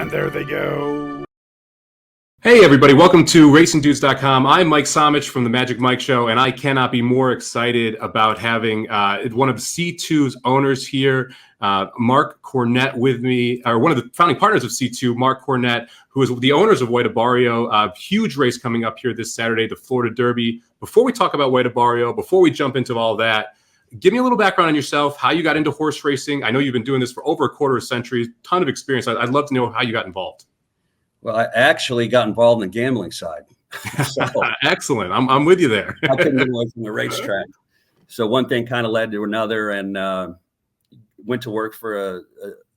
And there they go. Hey everybody, welcome to RacingDudes.com. I'm Mike Somich from the Magic Mike Show, and I cannot be more excited about having one of C2's owners here, Mark Cornett, with me, or one of the founding partners of C2, Mark Cornett, who is the owners of White Abarrio. A huge race coming up here this Saturday, the Florida Derby. Before we talk about White Abarrio, before we jump into all that, give me a little background on yourself, how you got into horse racing. I know you've been doing this for over a quarter of a century, ton of experience. I'd love to know how you got involved. Well, I actually got involved in the gambling side. So, excellent. I'm with you there. I couldn't get away from the racetrack. So one thing kind of led to another, and went to work for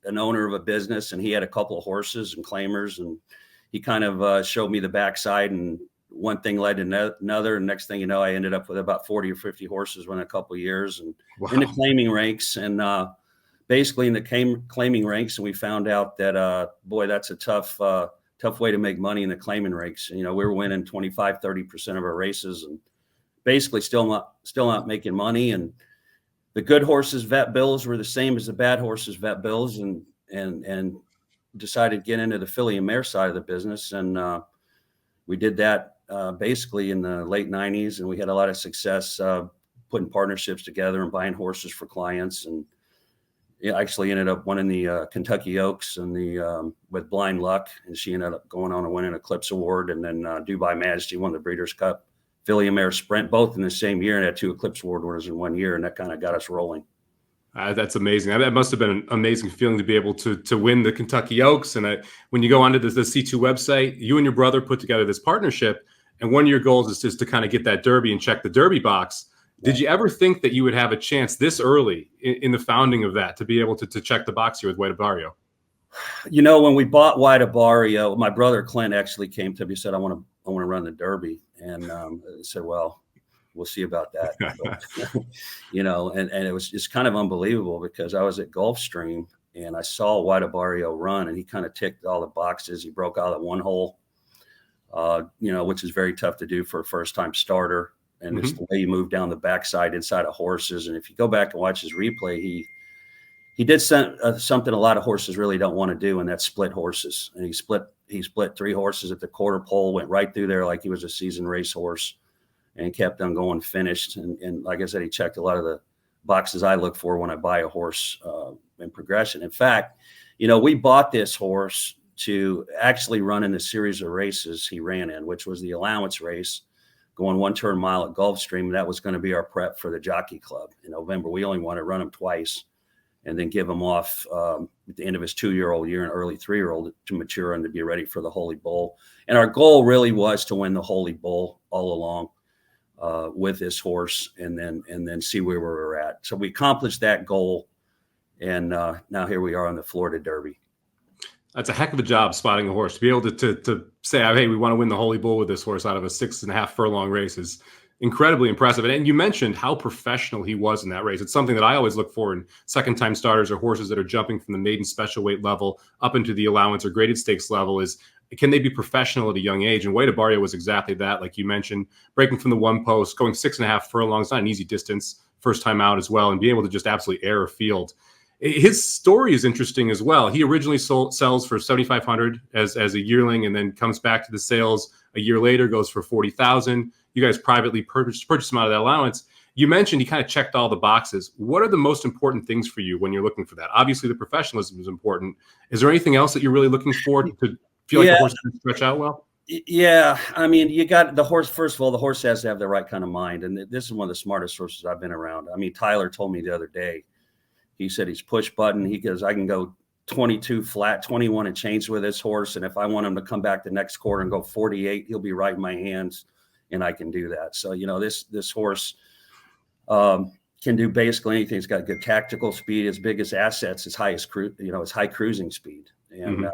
an owner of a business, and he had a couple of horses and claimers, and he kind of showed me the backside, and one thing led to another. And next thing you know, I ended up with about 40 or 50 horses within a couple of years, and in the claiming ranks, and basically in the claiming ranks. And we found out that, boy, that's a tough way to make money in the claiming ranks. You know, we were winning 25, 30% of our races, and basically still not making money. And the good horses' vet bills were the same as the bad horses' vet bills, and decided to get into the filly and mare side of the business. And we did that basically in the late 90s, and we had a lot of success putting partnerships together and buying horses for clients. And actually ended up winning the Kentucky Oaks and the with Blind Luck, and she ended up going on to win an Eclipse Award, and then Dubai Majesty won the Breeders' Cup filly and mare sprint, both in the same year, and had 2 Eclipse Award winners in 1 year, and that kind of got us rolling. That's amazing. That must have been an amazing feeling to be able to win the Kentucky Oaks. And when you go onto the C2 website, you and your brother put together this partnership, and one of your goals is just to kind of get that Derby and check the Derby box. Did you ever think that you would have a chance this early in the founding of that to be able to check the box here with White Abarrio? You know, when we bought White Abarrio, my brother Clint actually came to me and said, I want to run the Derby. And I said, well, we'll see about that. But, you know, and it was just kind of unbelievable, because I was at Gulfstream and I saw White Abarrio run, and he kind of ticked all the boxes. He broke out at 1 hole, you know, which is very tough to do for a first-time starter. And it's the way he moved down the backside inside of horses. And if you go back and watch his replay, he did something a lot of horses really don't want to do, and that's split horses. And he split 3 horses at the quarter pole, went right through there like he was a seasoned racehorse, and kept on going, finished. And like I said, he checked a lot of the boxes I look for when I buy a horse in progression. In fact, you know, we bought this horse to actually run in the series of races he ran in, which was the allowance race, going 1 turn mile at Gulfstream. That was going to be our prep for the Jockey Club in November. We only want to run him twice and then give him off at the end of his 2-year-old year and early 3-year-old to mature and to be ready for the Holy Bull. And our goal really was to win the Holy Bull all along with this horse, and then see where we were at. So we accomplished that goal, and now here we are on the Florida Derby. That's a heck of a job spotting a horse. To be able to say, hey, we want to win the Holy Bull with this horse out of a 6.5 furlong race is incredibly impressive. And you mentioned how professional he was in that race. It's something that I always look for in second-time starters or horses that are jumping from the maiden special weight level up into the allowance or graded stakes level, is can they be professional at a young age? And White Abarrio was exactly that. Like you mentioned, breaking from the 1 post, going 6.5 furlongs, not an easy distance, first time out as well, and being able to just absolutely air a field. His story is interesting as well. He originally sells for $7,500 as a yearling, and then comes back to the sales a year later, goes for $40,000. You guys privately purchased him out of that allowance. You mentioned he kind of checked all the boxes. What are the most important things for you when you're looking for that? Obviously, the professionalism is important. Is there anything else that you're really looking for to feel like the horse can stretch out well? Yeah, I mean, you got the horse. First of all, the horse has to have the right kind of mind, and this is one of the smartest horses I've been around. I mean, Tyler told me the other day. He said he's push button. He goes, I can go 22 flat, 21 and change with this horse. And if I want him to come back the next quarter and go 48, he'll be right in my hands, and I can do that. So, you know, this horse can do basically anything. He's got good tactical speed. His biggest assets is his high cruising speed. And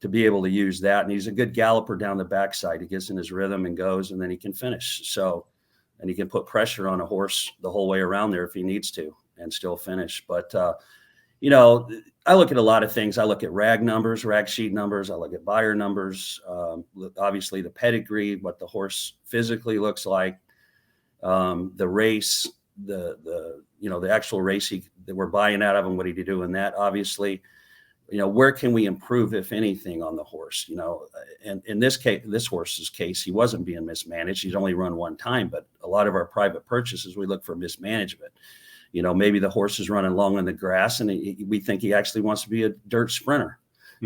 to be able to use that. And he's a good galloper down the backside. He gets in his rhythm and goes, and then he can finish. So, and he can put pressure on a horse the whole way around there if he needs to, and still finish. But, you know, I look at a lot of things. I look at rag sheet numbers. I look at buyer numbers, obviously the pedigree, what the horse physically looks like, the race, the actual race that we're buying out of him, what did he do in that, obviously. where can we improve, if anything, on the horse? And in this case, this horse's case, he wasn't being mismanaged. He's only run one time, but a lot of our private purchases, we look for mismanagement. Maybe the horse is running long in the grass, and we think he actually wants to be a dirt sprinter.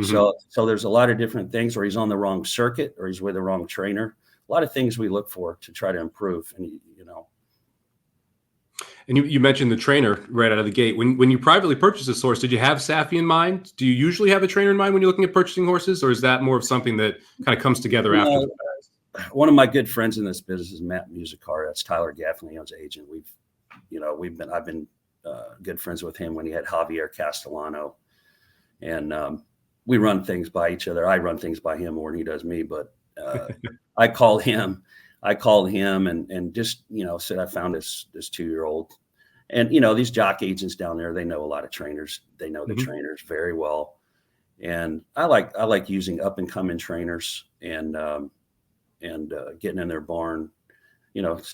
So there's a lot of different things, or he's on the wrong circuit, or he's with the wrong trainer. A lot of things we look for to try to improve. And you mentioned the trainer right out of the gate. When you privately purchased this horse, did you have Safi in mind? Do you usually have a trainer in mind when you're looking at purchasing horses, or is that more of something that kind of comes together after the fact? One of my good friends in this business is Matt Musicar. That's Tyler Gaffney's agent. I've been good friends with him when he had Javier Castellano, and we run things by each other. I run things by him more than he does me, but I called him and just, said, I found this 2-year-old, and, these jock agents down there, they know a lot of trainers. They know the trainers very well. And I like using up and coming trainers and getting in their barn,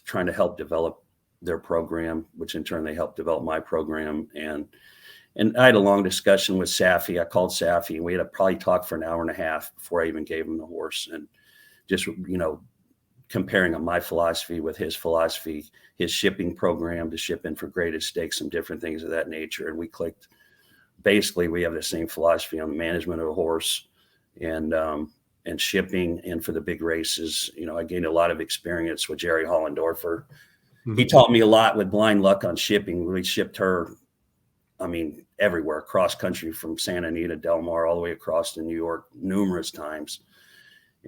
trying to help develop their program, which in turn they help develop my program. And I had a long discussion with Safi. I called Safi, and we had to probably talk for an hour and a half before I even gave him the horse. And just, comparing my philosophy with his philosophy, his shipping program to ship in for graded stakes, some different things of that nature. And we clicked. Basically, we have the same philosophy on the management of a horse and shipping, and for the big races. I gained a lot of experience with Jerry Hollendorfer. He taught me a lot with Blind Luck on shipping. We shipped her, everywhere, cross country, from Santa Anita, Del Mar, all the way across to New York numerous times.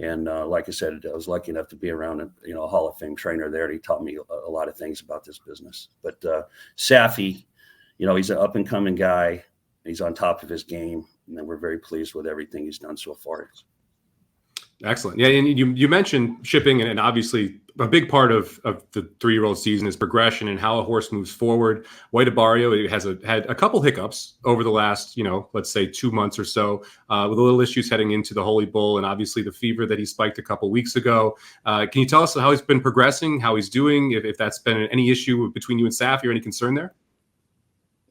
And like I said, I was lucky enough to be around a Hall of Fame trainer there. And he taught me a lot of things about this business. But Safi, he's an up and coming guy. He's on top of his game, and we're very pleased with everything he's done so far. Excellent. Yeah, and you mentioned shipping, and obviously a big part of the 3-year-old season is progression and how a horse moves forward. White Abarrio has had a couple hiccups over the last, let's say 2 months or so, with a little issues heading into the Holy Bull, and obviously the fever that he spiked a couple weeks ago. Can you tell us how he's been progressing, how he's doing, if that's been any issue between you and Safi or any concern there?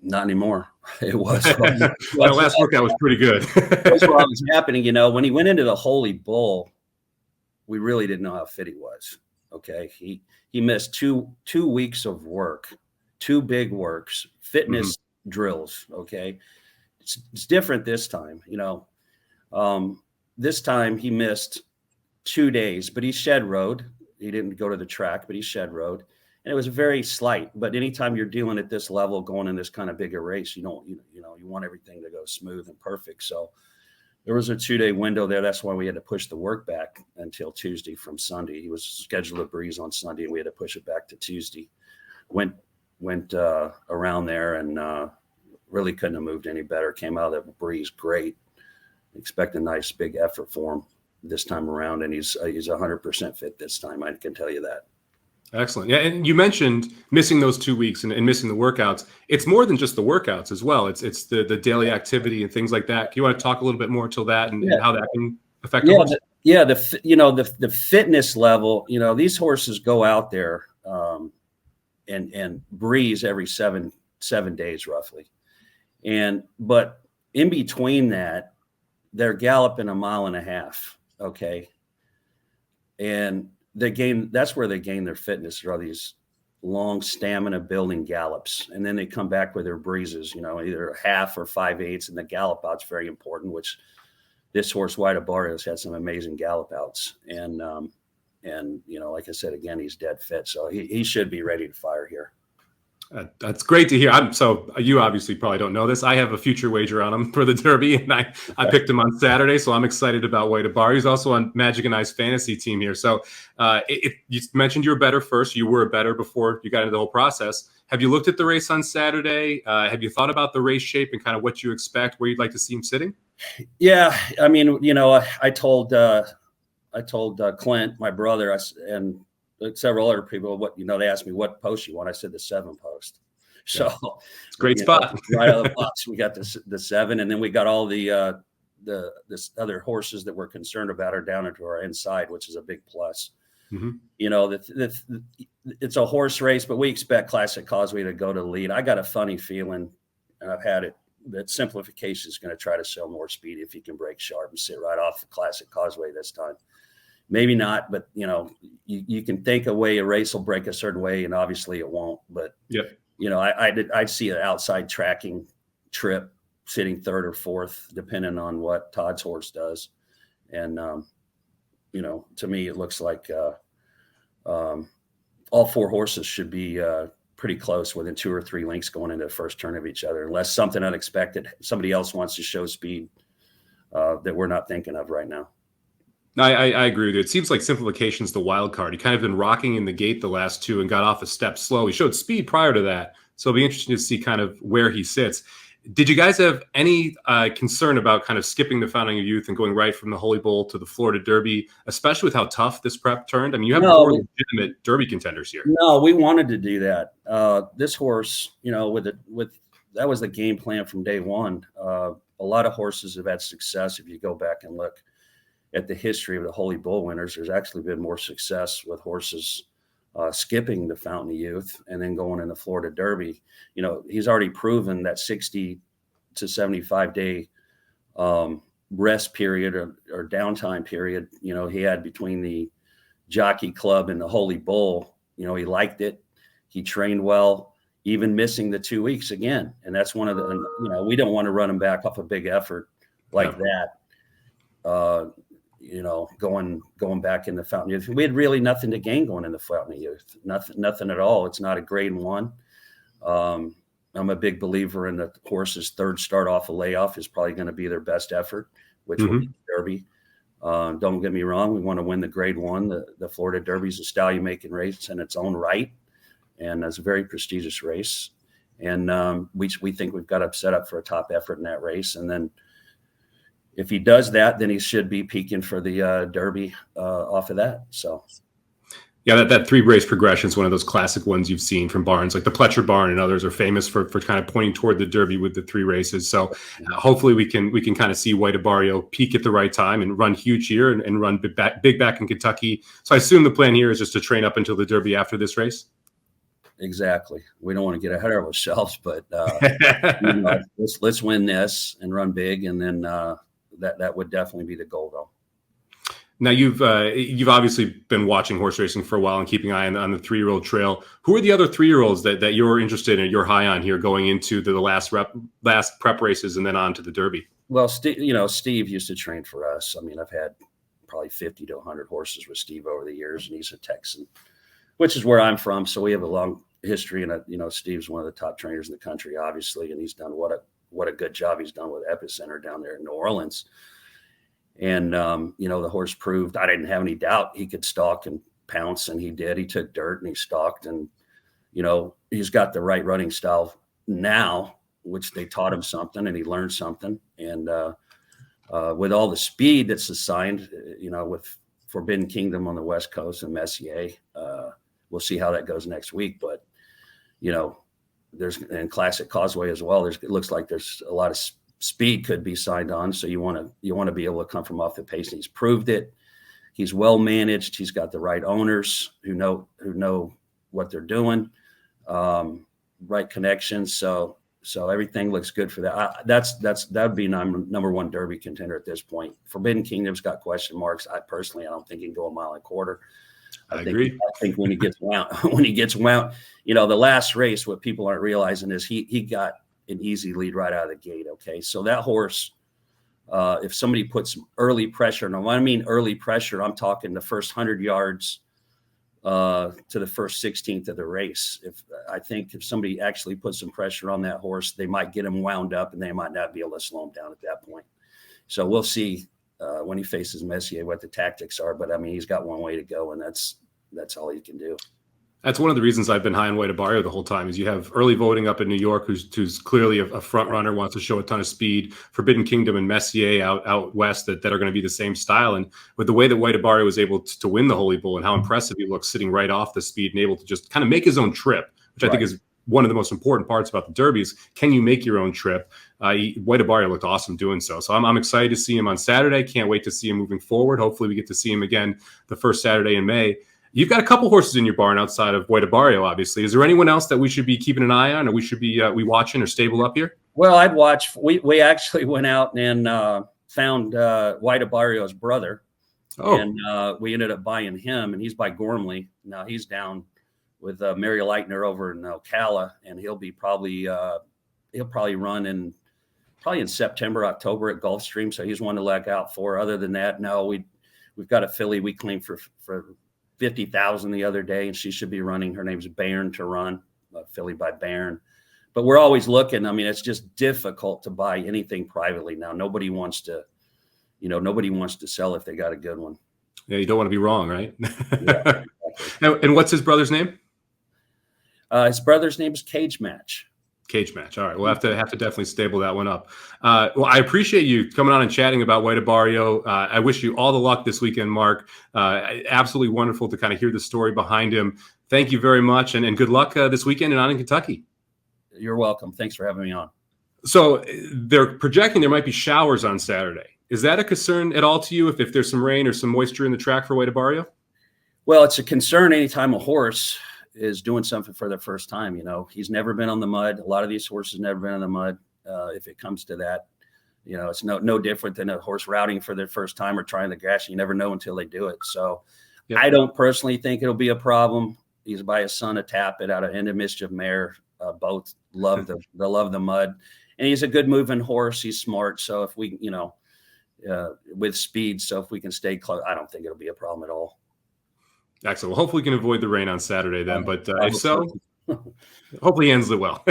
Not anymore. It was. That last workout was pretty good. That's what was happening. When he went into the Holy Bull, we really didn't know how fit he was. Okay. He missed two weeks of work, 2 big works, fitness drills. Okay. It's different this time. This time he missed 2 days, but he shed road. He didn't go to the track, but he shed road. And it was very slight, but anytime you're dealing at this level, going in this kind of bigger race, you want everything to go smooth and perfect. So there was a 2-day window there. That's why we had to push the work back until Tuesday from Sunday. He was scheduled to breeze on Sunday, and we had to push it back to Tuesday. Went around there and really couldn't have moved any better. Came out of the breeze great. Expect a nice big effort for him this time around, and he's 100% fit this time. I can tell you that. Excellent. Yeah, and you mentioned missing those 2 weeks and missing the workouts. It's more than just the workouts as well. It's the daily activity and things like that. Do you want to talk a little bit more to that and how that can affect the horse? The fitness level. These horses go out there and breeze every seven days roughly, but in between that, they're galloping 1.5 miles. Okay, and that's where they gain their fitness, are these long stamina building gallops. And then they come back with their breezes, either 1/2 or 5/8. And the gallop out's very important, which this horse, White Abarrio, has had some amazing gallop outs. And like I said, again, he's dead fit. So he should be ready to fire here. That's great to hear. So you obviously probably don't know this. I have a future wager on him for the Derby, and I picked him on Saturday, so I'm excited about White Abarrio. He's also on Magic and I's fantasy team here. So you mentioned you were better first. You were better before you got into the whole process. Have you looked at the race on Saturday? Have you thought about the race shape and kind of what you expect, where you'd like to see him sitting? Yeah, I told Clint, my brother, and several other people, they asked me what post you want. I said the 7 post. So it's a great spot. Right out of the box, we got the 7, and then we got all the other horses that we're concerned about are down into our inside, which is a big plus. It's a horse race, but we expect Classic Causeway to go to the lead. I got a funny feeling, and I've had it that simplification is going to try to show more speed if he can break sharp and sit right off the classic causeway this time. Maybe not, but you can think a way a race will break a certain way, and obviously it won't. But I'd see an outside tracking trip sitting third or fourth, depending on what Todd's horse does. And to me, it looks like all four horses should be pretty close, within 2 or 3 lengths going into the first turn of each other, unless something unexpected, somebody else wants to show speed that we're not thinking of right now. I agree with you. It seems like simplification's the wild card. He kind of been rocking in the gate the last 2 and got off a step slow. He showed speed prior to that, so it'll be interesting to see kind of where he sits. Did you guys have any concern about kind of skipping the Fountain of Youth and going right from the Holy Bull to the Florida Derby, especially with how tough this prep turned? I mean, you have 4 legitimate Derby contenders here. No, we wanted to do that. This horse, that was the game plan from day one. A lot of horses have had success. If you go back and look at the history of the Holy Bull winners, there's actually been more success with horses skipping the Fountain of Youth and then going in the Florida Derby. He's already proven that 60 to 75 day rest period or downtime period, he had between the Jockey Club and the Holy Bull. He liked it. He trained well, even missing the 2 weeks again. And that's one of the, we don't want to run him back off a big effort like that. Going back in the Fountain of Youth. We had really nothing to gain going in the Fountain of Youth. Nothing at all. It's not a grade 1. I'm a big believer in the horse's third start off a layoff is probably going to be their best effort, which will be the Derby. Don't get me wrong. We want to win the grade 1. The Florida Derby is a stallion making race in its own right. And it's a very prestigious race. And we think we've got to set up for a top effort in that race. And then if he does that, then he should be peaking for the Derby off of that. So, yeah, that 3 race progression is one of those classic ones you've seen from barns, like the Pletcher barn and others are famous for kind of pointing toward the Derby with the 3 races. So hopefully we can kind of see White Abarrio peak at the right time and run huge here and run big back in Kentucky. So I assume the plan here is just to train up until the Derby after this race. Exactly. We don't want to get ahead of ourselves, but let's win this and run big, and then that would definitely be the goal, though. Now you've obviously been watching horse racing for a while and keeping an eye on the 3-year-old trail. Who are the other 3-year-olds that you're interested in, you're high on here going into the last prep races and then on to the Derby? Well, Steve used to train for us. I mean, I've had probably 50 to 100 horses with Steve over the years, and he's a Texan, which is where I'm from. So we have a long history, and Steve's one of the top trainers in the country, obviously, and he's done what a good job he's done with Epicenter down there in New Orleans. And, the horse proved, I didn't have any doubt he could stalk and pounce, and he did. He took dirt and he stalked, and, he's got the right running style now, which they taught him something, and he learned something. And with all the speed that's assigned, with Forbidden Kingdom on the West Coast and Messier, we'll see how that goes next week. But, there's in Classic Causeway as well. It looks like there's a lot of speed could be signed on. So you want to be able to come from off the pace. And he's proved it. He's well managed. He's got the right owners who know what they're doing, right connections. So everything looks good for that. That'd be number 1 Derby contender at this point. Forbidden Kingdom's got question marks. I don't think he can go a mile and a quarter. I agree. I think when he gets wound, the last race, what people aren't realizing is he got an easy lead right out of the gate. Okay. So that horse, if somebody puts some early pressure, and when I mean early pressure, I'm talking the first 100 yards to the first 16th of the race. I think if somebody actually puts some pressure on that horse, they might get him wound up, and they might not be able to slow him down at that point. So we'll see when he faces Messier what the tactics are. But I mean, he's got one way to go, and that's all he can do. That's one of the reasons I've been high on White Abarrio the whole time is you have early voting up in New York, who's clearly a front runner, wants to show a ton of speed. Forbidden Kingdom and Messier out west that are going to be the same style. And with the way that White Abarrio was able to win the Holy Bull and how impressive he looks sitting right off the speed and able to just kind of make his own trip, which I think is one of the most important parts about the Derby is, can you make your own trip? White Abarrio looked awesome doing so. So I'm excited to see him on Saturday. Can't wait to see him moving forward. Hopefully we get to see him again the first Saturday in May. You've got a couple horses in your barn outside of White Abarrio, obviously. Is there anyone else that we should be keeping an eye on, or we should be we watching or stable up here? Well, I'd watch. We actually went out and found White Abarrio's brother, and we ended up buying him. And he's by Gormley now. He's down with Mary Leitner over in Ocala, and he'll probably run in September, October at Gulfstream. So he's one to look out for. Other than that, no, we've got a filly we claimed for 50,000 the other day, and she should be running. Her name's Bairn to run, a filly by Bairn. But we're always looking. I mean, it's just difficult to buy anything privately now. Nobody wants to sell if they got a good one. Yeah, you don't want to be wrong, right? Yeah, exactly. And what's his brother's name? His brother's name is Cage Match. Cage Match. All right, we'll have to definitely stable that one up. Well, I appreciate you coming on and chatting about White Abarrio. I wish you all the luck this weekend, Mark. Absolutely wonderful to kind of hear the story behind him. Thank you very much, and good luck this weekend and on in Kentucky. You're welcome. Thanks for having me on. So they're projecting there might be showers on Saturday. Is that a concern at all to you if there's some rain or some moisture in the track for White Abarrio? Well, it's a concern anytime a horse is doing something for the first time. You know, he's never been on the mud. A lot of these horses never been in the mud. If it comes to that, you know, it's no different than a horse routing for their first time or trying the grass. You never know until they do it. So yep. I don't personally think it'll be a problem. He's by his son, a Tappet out of End of Mischief mare. Both love the mud, and he's a good moving horse. He's smart. So if we, with speed, so if we can stay close, I don't think it'll be a problem at all. Excellent. Well, hopefully we can avoid the rain on Saturday then, but if so, hopefully he ends it well.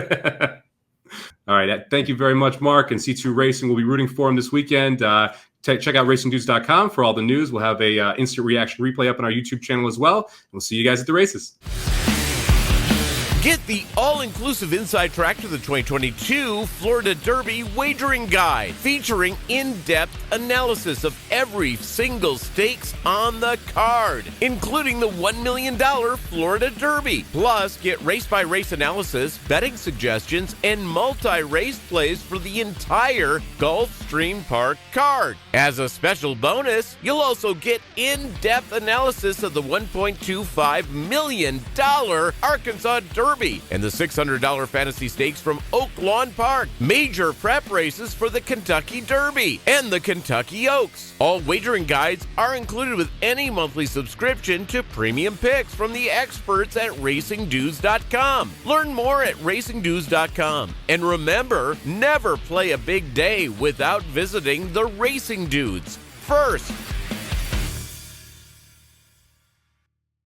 All right. Thank you very much, Mark, and C2 Racing. We'll be rooting for him this weekend. Check out racingdudes.com for all the news. We'll have a instant reaction replay up on our YouTube channel as well. We'll see you guys at the races. Get the all-inclusive inside track to the 2022 Florida Derby wagering guide, featuring in-depth analysis of every single stakes on the card, including the $1 million Florida Derby. Plus, get race-by-race analysis, betting suggestions, and multi-race plays for the entire Gulfstream Park card. As a special bonus, you'll also get in-depth analysis of the $1.25 million Arkansas Derby and the $600 fantasy stakes from Oak Lawn Park, major prep races for the Kentucky Derby and the Kentucky Oaks. All wagering guides are included with any monthly subscription to premium picks from the experts at racingdudes.com. Learn more at racingdudes.com. And remember, never play a big day without visiting the Racing Dudes. First,